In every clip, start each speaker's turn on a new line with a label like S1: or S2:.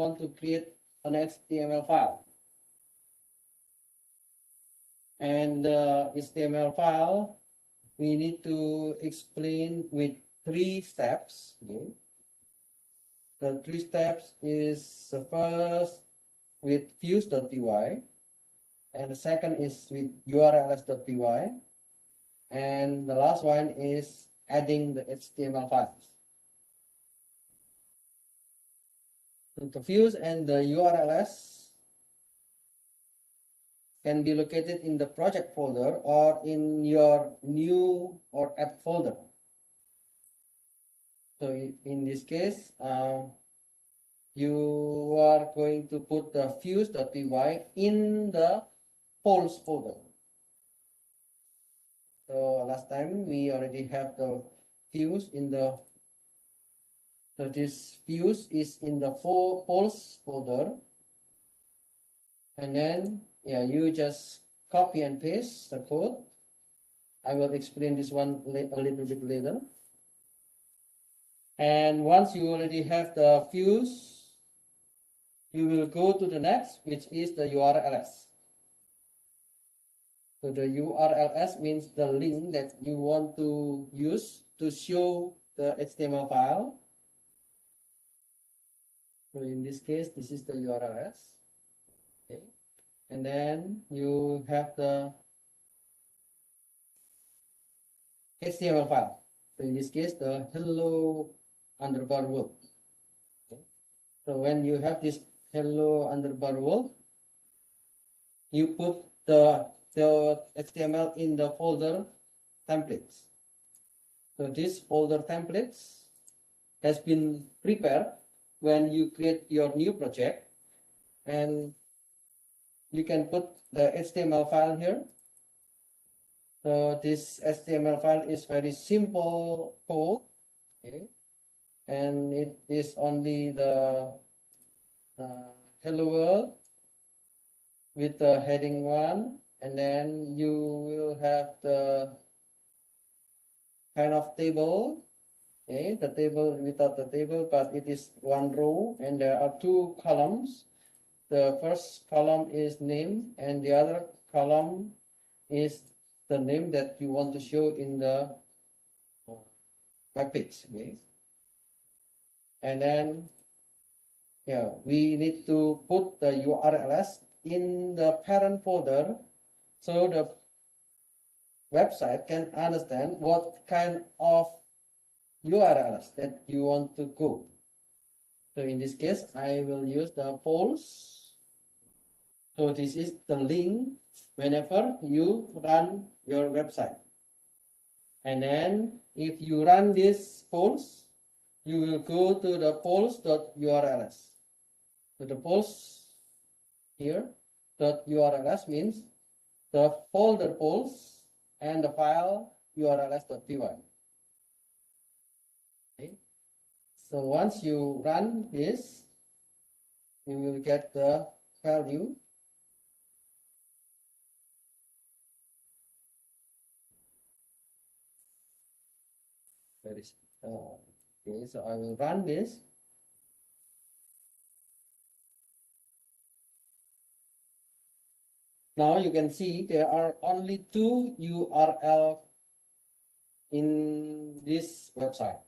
S1: want to create an HTML file. And the HTML file, we need to explain with 3 steps. Okay. The 3 steps is the first with views.py, and the second is with urls.py, and the last one is adding the HTML files. The views and the URLs can be located in the project folder or in your new or app folder. So in this case, you are going to put the views.py in the polls folder. So last time we already have the views in the, so this views is in the polls folder, and then you just copy and paste the code. I will explain this one a little bit later. And once you already have the views, you will go to the next, which is the URLs. So the URLs means the link that you want to use to show the HTML file. So in this case, this is the URLs. Okay. And then you have the HTML file. So in this case, the hello_world. Okay. So when you have this hello_world, you put the HTML in the folder templates. So this folder templates has been prepared when you create your new project, and you can put the HTML file here. So this HTML file is very simple code, okay, and it is only the hello world with the heading 1, and then you will have the kind of table, okay, the table without the table, but it is 1 row, and there are 2 columns. The first column is name, and the other column is the name that you want to show in the web page. Okay. And then we need to put the URLs in the parent folder so the website can understand what kind of URLs that you want to go. So in this case, I will use the polls. So this is the link whenever you run your website. And then if you run this polls, you will go to the polls.urls. So the polls here .urls means the folder polls and the file urls.py. Okay. So once you run this, you will get the value. Okay, so I will run this. Now you can see there are only 2 URL in this website.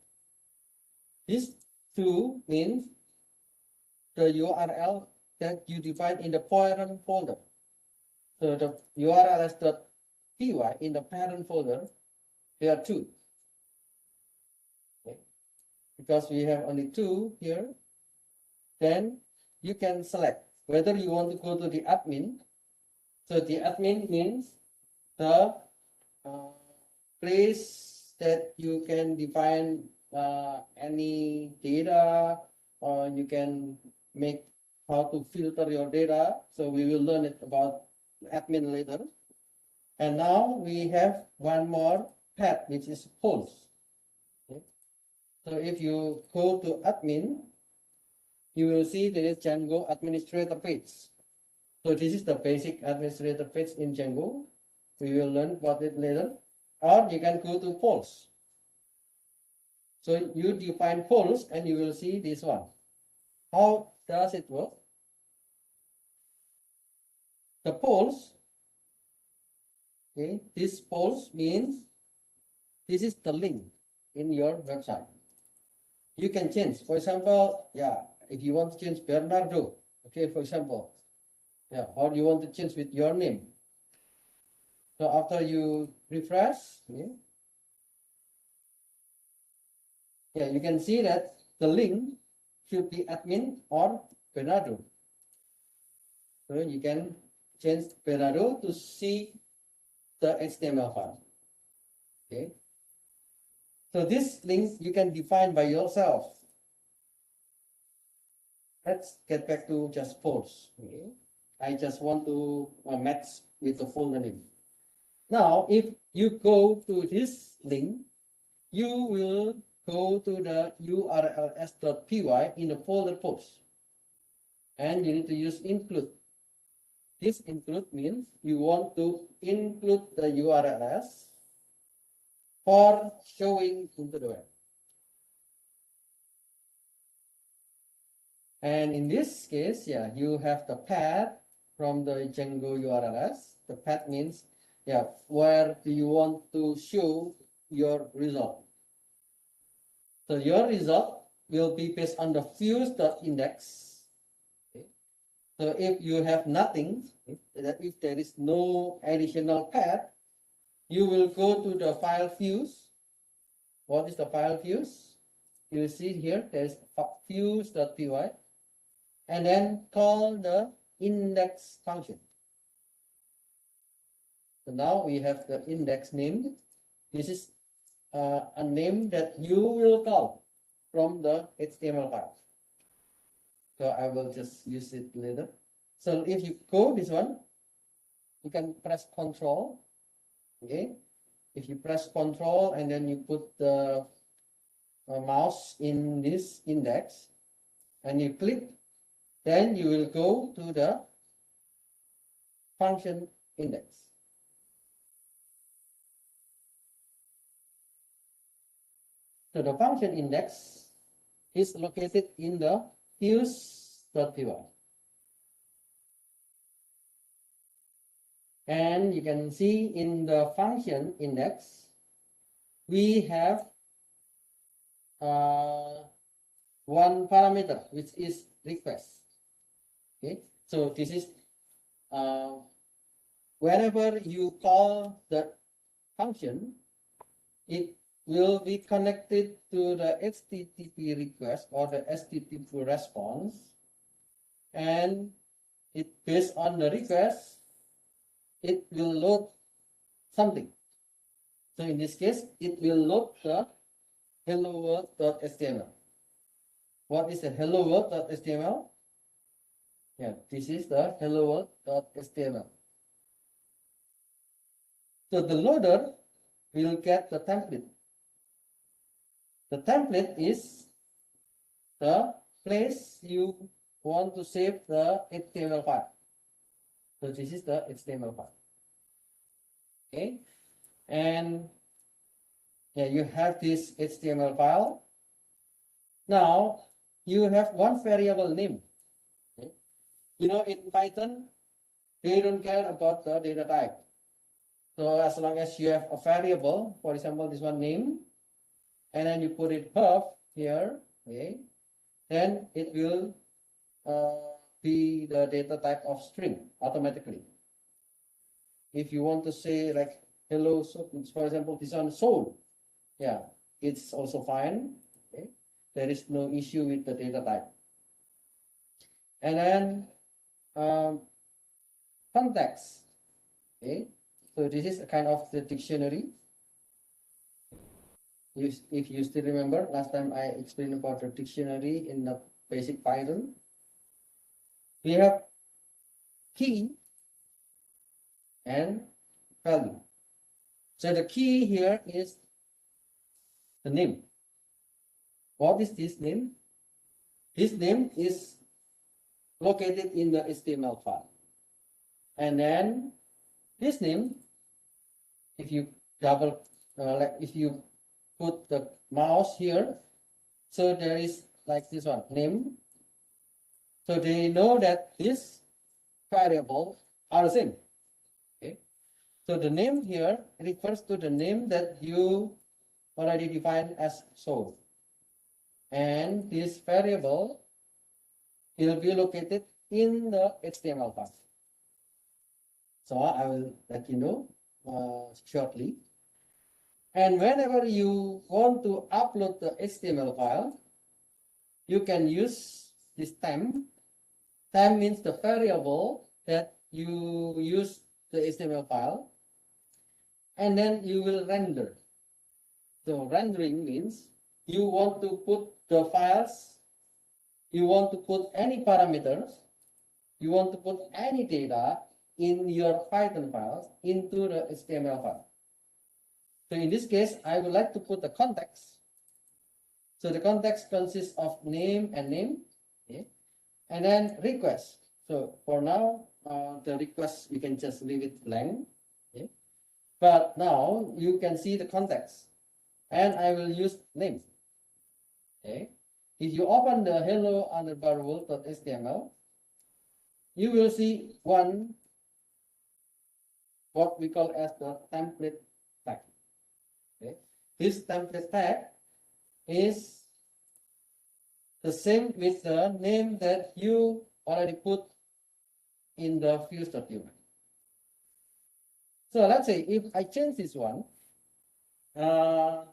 S1: This 2 means the URL that you define in the parent folder. So the urls.py in the parent folder, there are 2. Okay. Because we have only 2 here, then you can select whether you want to go to the admin. So the admin means the place that you can define any data, or you can make how to filter your data. So we will learn it about admin later. And now we have one more path, which is polls. Okay. So if you go to admin, you will see there is Django administrator page. So this is the basic administrator page in Django. We will learn about it later. Or you can go to polls. So you define polls and you will see this one. How does it work? The polls, okay, this polls means this is the link in your website. You can change, for example, yeah, if you want to change Bernardo, okay, for example, yeah, or you want to change with your name. So after you refresh, yeah, you can see that the link should be admin or Bernardo. So you can change Bernardo to see the HTML file. Okay. So this link you can define by yourself. Let's get back to just posts. Okay. I just want to match with the folder name. Now, if you go to this link, you will go to the urls.py in the folder post. And you need to use include. This include means you want to include the URLs for showing into the web. And in this case, yeah, you have the path from the Django URLs. The path means, yeah, where do you want to show your result? So your result will be based on the views.index. Okay. So if you have nothing, if there is no additional path, you will go to the file views. What is the file views? You see here, there's views.py, and then call the index function. So now we have the index name. This is a name that you will call from the HTML file. So I will just use it later. So if you go this one, you can press Control. Okay. If you press Control and then you put the mouse in this index and you click, then you will go to the function index. So the function index is located in the views.py. And you can see in the function index, we have one parameter, which is request. Okay, so this is whenever you call the function, it will be connected to the HTTP request or the HTTP response, and it based on the request, it will load something. So in this case, it will load the hello world.html. What is the hello world.html? Yeah, this is the hello world.html. So the loader will get the template. The template is the place you want to save the HTML file. So this is the HTML file. Okay, and yeah, you have this HTML file. Now you have one variable name. Okay. You know, in Python, they don't care about the data type. So as long as you have a variable, for example, this one name, and then you put it half here, okay, then it will be the data type of string automatically. If you want to say like hello, so for example, this one soul, yeah, it's also fine. Okay, there is no issue with the data type. And then context. Okay, so this is a kind of the dictionary. If you still remember, last time I explained about the dictionary in the basic Python. We have key and value. So the key here is the name. What is this name? This name is located in the HTML file. And then this name, if you if you put the mouse here, so there is like this one, name, So they know that this variable are the same. Okay. So the name here refers to the name that you already defined as soul. And this variable will be located in the HTML file. So I will let you know shortly. And whenever you want to upload the HTML file, you can use this temp. Temp means the variable that you use the HTML file, and then you will render. So rendering means you want to put the files, you want to put any parameters, you want to put any data in your Python files into the HTML file. So in this case, I would like to put the context. So the context consists of name and name, okay? And then request. So for now, the request, you can just leave it blank. Okay? But now you can see the context, and I will use name. Okay? If you open the hello underbar world.html, you will see one what we call as the template tag. Okay? This template tag is the same with the name that you already put in the fields document. So let's say if I change this one, for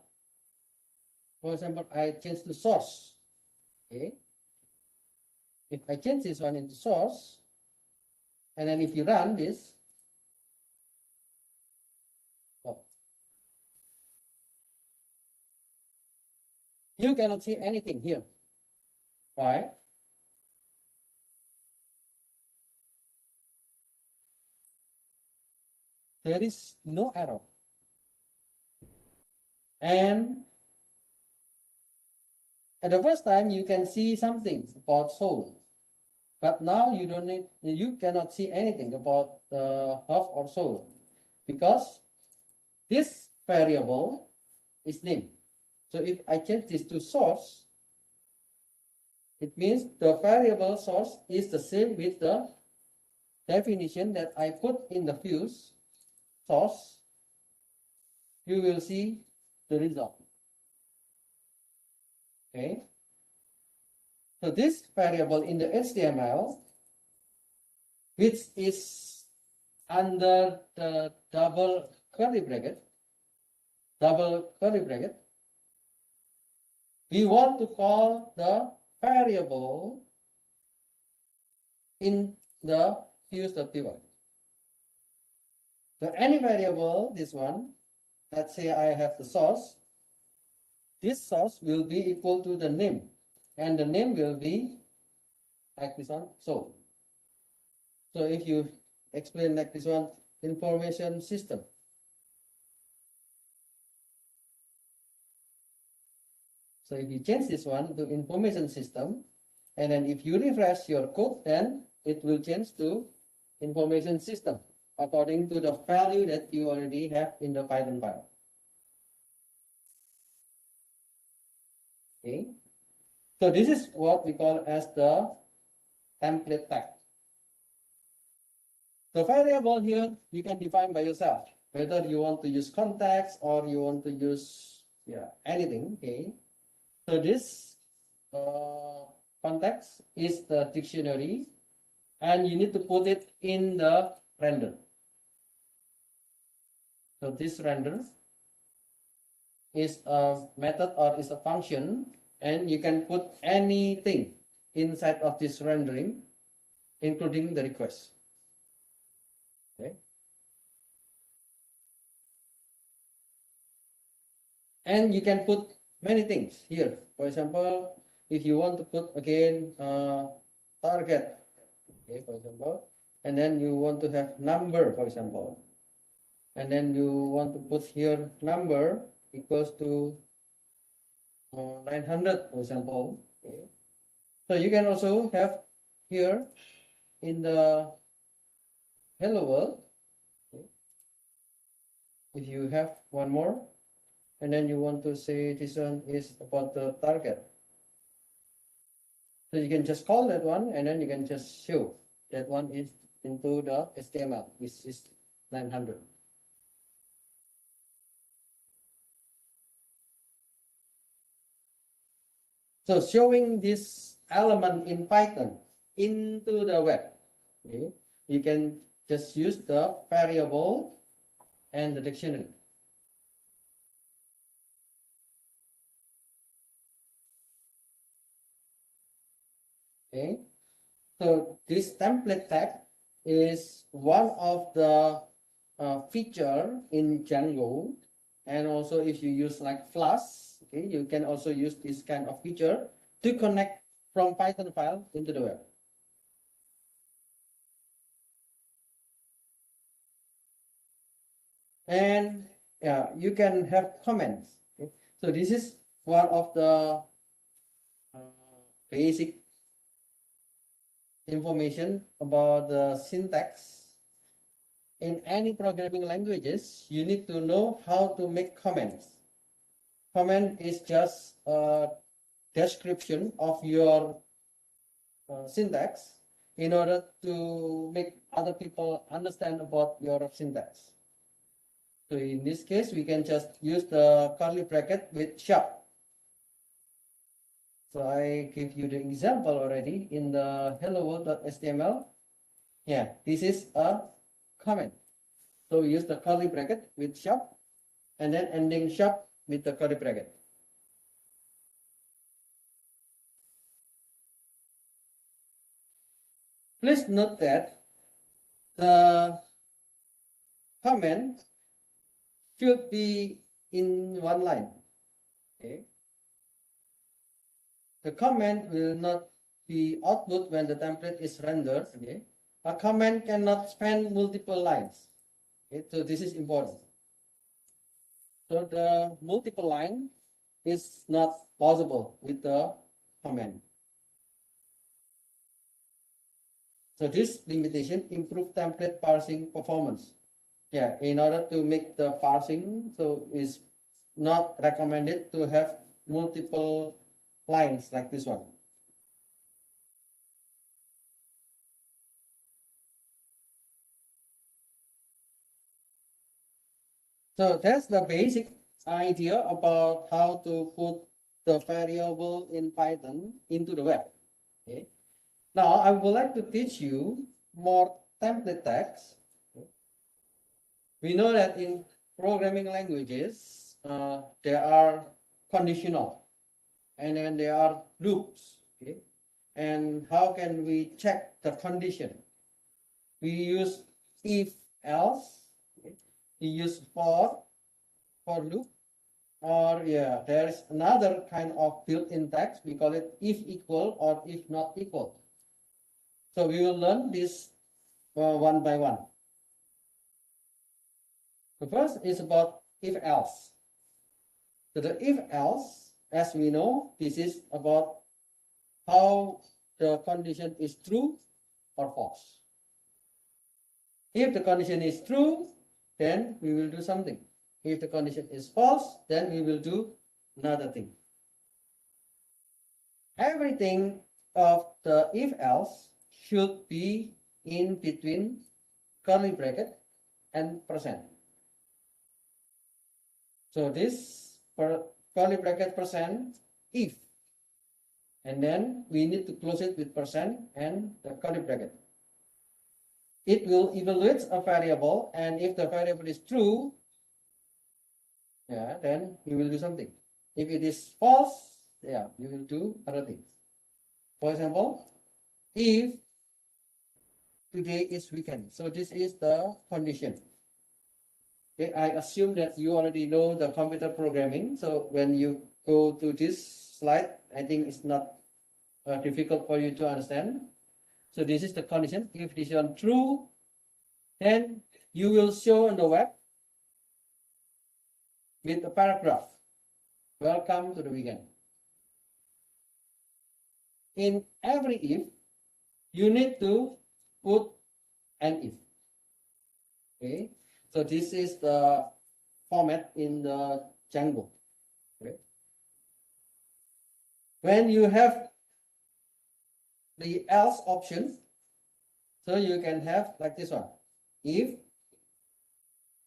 S1: example, I change the source. Okay. If I change this one into source, and then if you run this, oh, you cannot see anything here. Why? There is no error. And at the first time, you can see something about soul. But now you don't need, you cannot see anything about the half or soul, because this variable is name. So if I change this to source, it means the variable source is the same with the definition that I put in the fields source. You will see the result. Okay. So this variable in the HTML, which is under the double curly bracket, we want to call the variable in the fields.py. So any variable, this one, let's say I have the source, this source will be equal to the name, and the name will be like this one, so. So if you explain like this one, information system. So if you change this one to information system, and then if you refresh your code, then it will change to information system according to the value that you already have in the Python file. Okay. So this is what we call as the template tag. The variable here you can define by yourself, whether you want to use context or you want to use anything. Okay. So this context is the dictionary, and you need to put it in the render. So this render is a method or is a function, and you can put anything inside of this rendering, including the request. Okay. And you can put many things here. For example, if you want to put again target, okay, for example, and then you want to have number, for example, and then you want to put here number equals to 900, for example. Okay. So you can also have here in the hello world, okay, if you have one more, and then you want to say this one is about the target. So you can just call that one, and then you can just show that one is into the HTML, which is 900. So showing this element in Python into the web, okay, you can just use the variable and the dictionary. Okay, so this template tag is one of the feature in Django, and also if you use like Flash, okay, you can also use this kind of feature to connect from Python file into the web. And yeah, you can have comments. Okay? So this is one of the basic information about the syntax. In any programming languages, you need to know how to make comments. Comment is just a description of your syntax in order to make other people understand about your syntax. So in this case, we can just use the curly bracket with sharp. So I give you the example already in the hello world.html. Yeah, this is a comment. So we use the curly bracket with sharp and then ending sharp with the curly bracket. Please note that the comment should be in one line. Okay. The comment will not be output when the template is rendered. Okay. A comment cannot span multiple lines. Okay. So this is important. So the multiple line is not possible with the comment. So this limitation improve template parsing performance. Yeah, in order to make the parsing, so it's not recommended to have multiple lines like this one. So that's the basic idea about how to put the variable in Python into the web. Okay. Now I would like to teach you more template tags. We know that in programming languages, there are conditional and then there are loops. Okay? And how can we check the condition? We use if else, okay? We use for loop, or yeah, there's another kind of built-in tags. We call it if equal or if not equal. So we will learn this one by one. The first is about if else. So the if else, as we know, this is about how the condition is true or false. If the condition is true, then we will do something. If the condition is false, then we will do another thing. Everything of the if else should be in between curly bracket and percent. So this curly bracket percent if, and then we need to close it with percent and the curly bracket. It will evaluate a variable, and if the variable is true, yeah, then you will do something. If it is false, yeah, you will do other things. For example, if today is weekend, so this is the condition. Okay, I assume that you already know the computer programming. So when you go to this slide, I think it's not difficult for you to understand. So this is the condition. If this is true, then you will show on the web with a paragraph. Welcome to the weekend. In every if, you need to put an if. Okay, so this is the format in the Django. Okay. When you have the else option. So you can have like this one, if,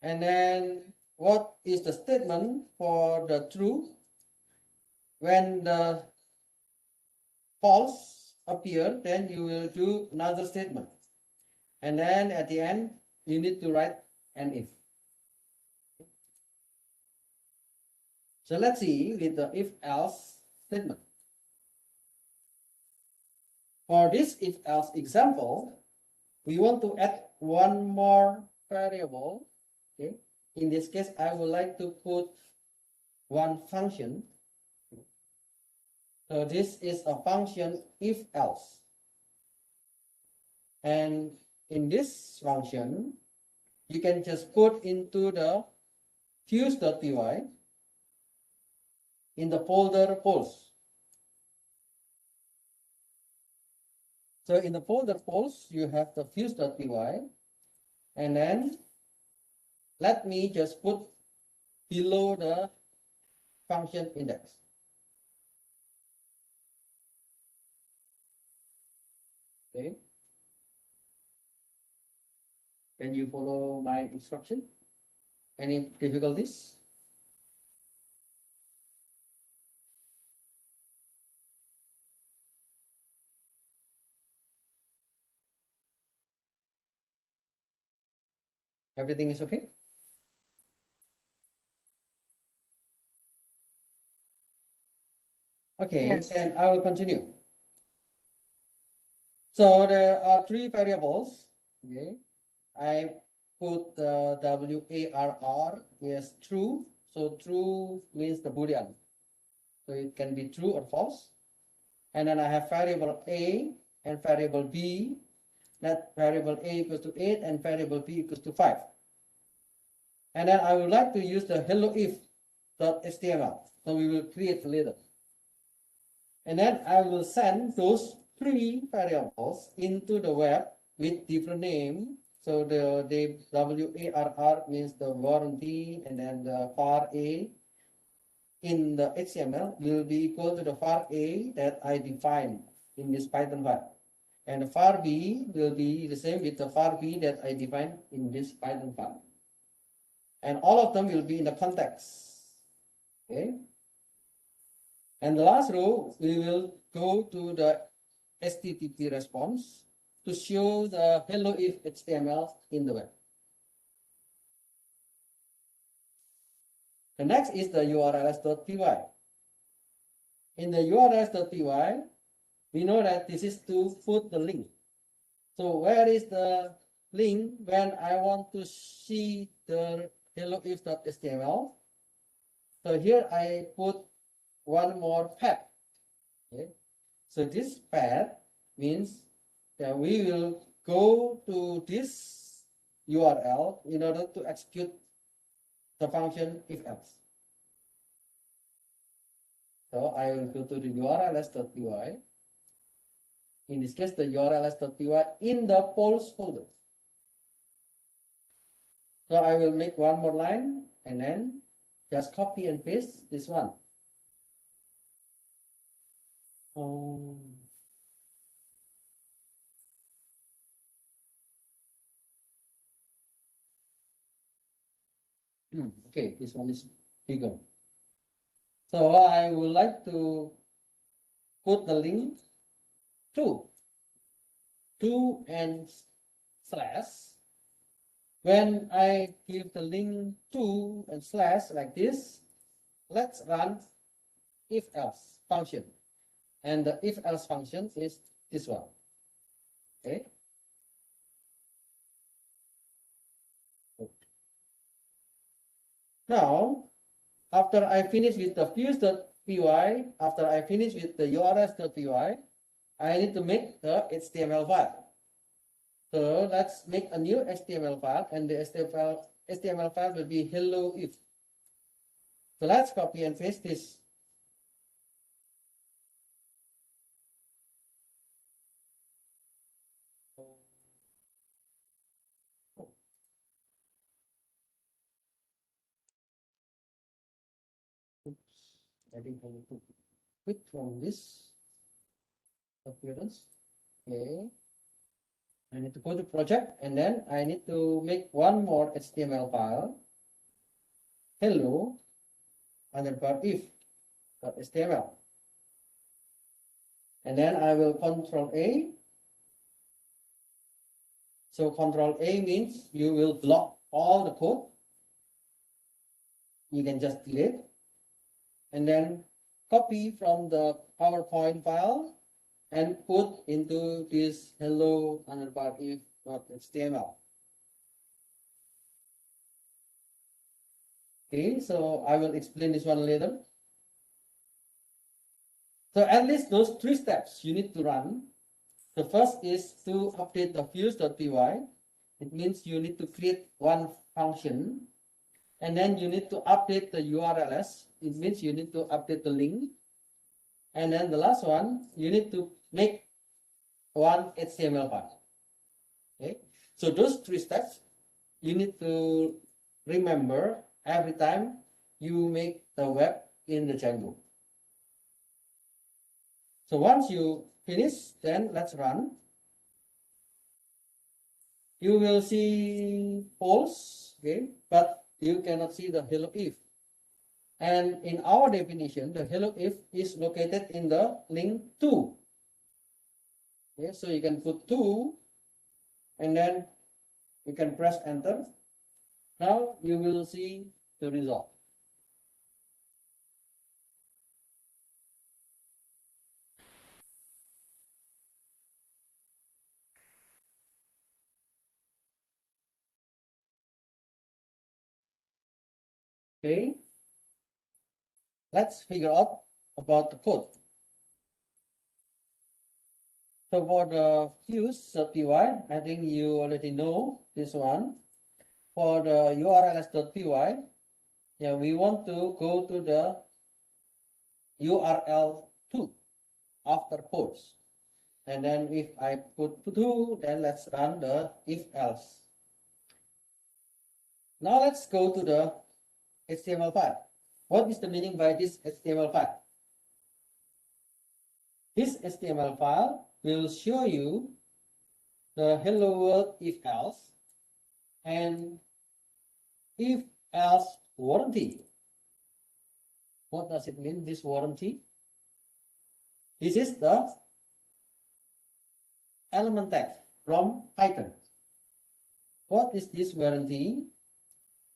S1: and then what is the statement for the true? When the false appear, then you will do another statement. And then at the end, you need to write an if. So let's see with the if-else statement. For this if-else example, we want to add one more variable. Okay. In this case, I would like to put one function. So this is a function if-else. And in this function, you can just put into the fuse.py in the folder polls. So in the folder polls, you have the fuse.py, and then let me just put below the function index. Okay. Can you follow my instruction? Any difficulties? Everything is okay? Okay, yes. And I will continue. So there are three variables. Okay, I put the WARR is true. So true means the Boolean. So it can be true or false. And then I have variable A and variable B. That variable A equals to 8 and variable B equals to 5. And then I would like to use the hello if.html. So we will create later. And then I will send those three variables into the web with different name. So the WARR means the warranty, and then the var A in the HTML will be equal to the var A that I defined in this Python file. And the var B will be the same with the var B that I defined in this Python file. And all of them will be in the context. Okay. And the last row, we will go to the HTTP response to show the hello if HTML in the web. The next is the urls.py. In the urls.py, we know that this is to put the link. So where is the link when I want to see the hello if.html? So here I put one more path. Okay. So this path means that we will go to this URL in order to execute the function if else. So I will go to the urls.py. In this case, the urls.py in the polls folder. So I will make one more line and then just copy and paste this one. Okay, this one is bigger. So I would like to put the link to and slash. When I give the link to and slash like this, let's run if else function. And the if else function is this one. Okay. Now, after I finish with the fuse.py, after I finish with the urls.py, I need to make the HTML file. So let's make a new HTML file, and the HTML file will be hello if. So let's copy and paste this. Oops, I think I need to quit from this appearance. Okay. I need to go to project, and then I need to make one more HTML file. Hello underbar if.html. And then I will Control A. So Control A means you will block all the code. You can just delete and then copy from the PowerPoint file and put into this hello underbar if.html. Okay, so I will explain this one later. So at least those 3 steps you need to run. The first is to update the views.py. It means you need to create one function, and then you need to update the URLs. It means you need to update the link. And then the last one, you need to make one HTML file. Okay, so those 3 steps you need to remember every time you make the web in the Django. So once you finish, then let's run. You will see false, okay, but you cannot see the hello if. And in our definition, the hello if is located in the link 2. Okay, so you can put 2 and then you can press enter. Now you will see the result. Okay, let's figure out about the code. So for the views.py, I think you already know this one. For the urls.py, yeah, we want to go to the URL2 after post. And then if I put 2, then let's run the if else. Now let's go to the HTML file. What is the meaning by this HTML file? This HTML file will show you the hello world if else and if else warranty. What does it mean, this warranty? This is the element tag from Python. What is this warranty?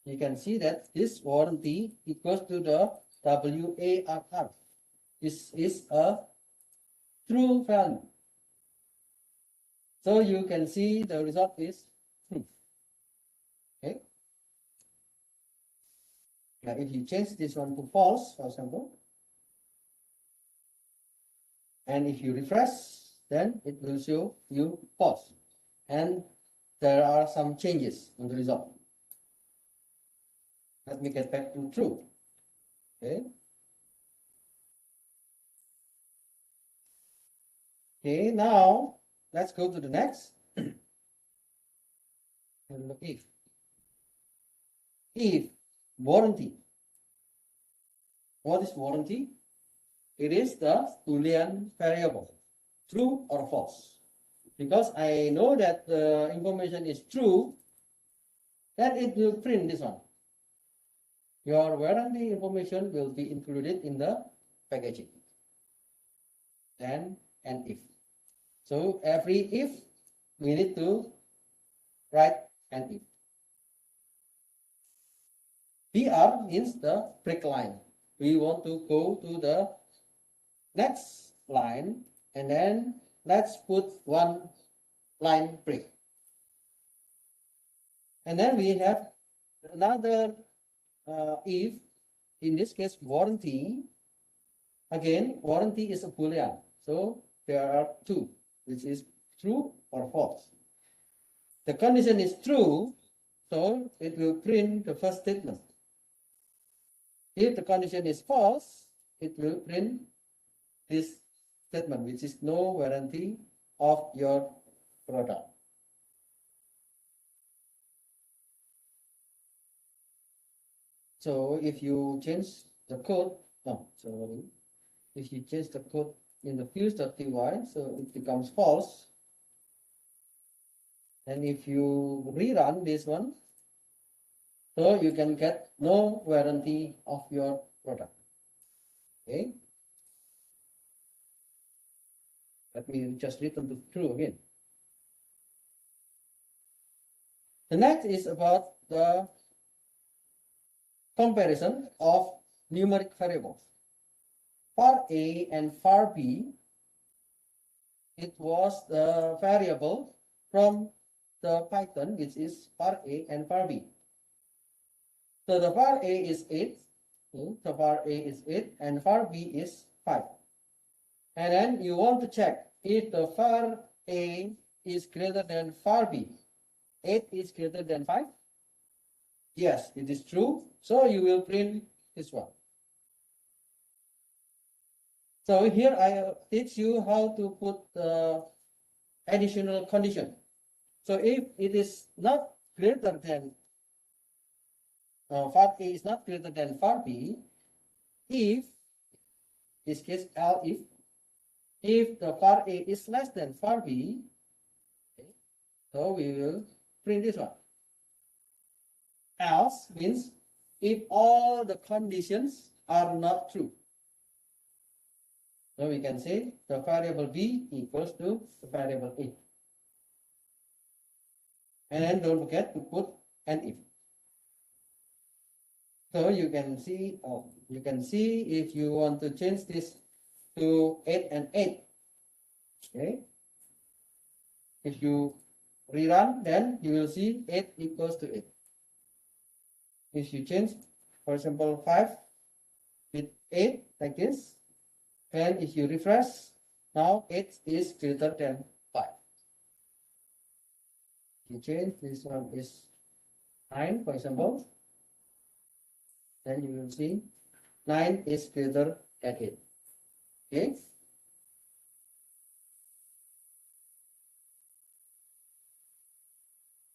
S1: You can see that this warranty equals to the WARR. This is a true value. So you can see the result is true. Okay. Now if you change this one to false, for example, and if you refresh, then it will show you false. And there are some changes in the result. Let me get back to true. Okay. Okay, now let's go to the next. And look if warranty. What is warranty? It is the Boolean variable, true or false. Because I know that the information is true, then it will print this one. Your warranty information will be included in the packaging. Then and if. So every if we need to write an if. BR means the break line. We want to go to the next line and then let's put one line break. And then we have another if, in this case warranty. Again, warranty is a Boolean. So there are 2, which is true or false. The condition is true, so it will print the first statement. If the condition is false, it will print this statement, which is no warranty of your product. So if you change the code, if you change the code in the views.py, so it becomes false, And if you rerun this one, so you can get no warranty of your product. Okay. Let me just return to true again. The next is about the comparison of numeric variables. For A and for B, it was the variable from the Python, which is var A and var B. So the var A is 8, the var A is 8, and var B is 5. And then you want to check if the var A is greater than var B. 8 is greater than 5. Yes, it is true. So you will print this one. So here I teach you how to put the additional condition. So if it is not greater than var A is not greater than var B, if this case L if the var A is less than var B, okay, so we will print this one. Else means if all the conditions are not true. So we can say the variable B equals to the variable A. And then don't forget to put an if. So you can see, if you want to change this to 8 and 8. Okay. If you rerun, then you will see 8 equals to 8. If you change, for example, 5 with 8 like this, and if you refresh, now 8 is greater than 5. You change, this one is 9, for example, then you will see 9 is greater than 8. Okay.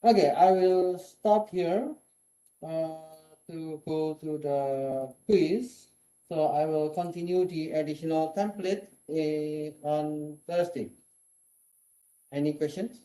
S1: Okay, I will stop here to go to the quiz. So I will continue the additional template on Thursday. Any questions?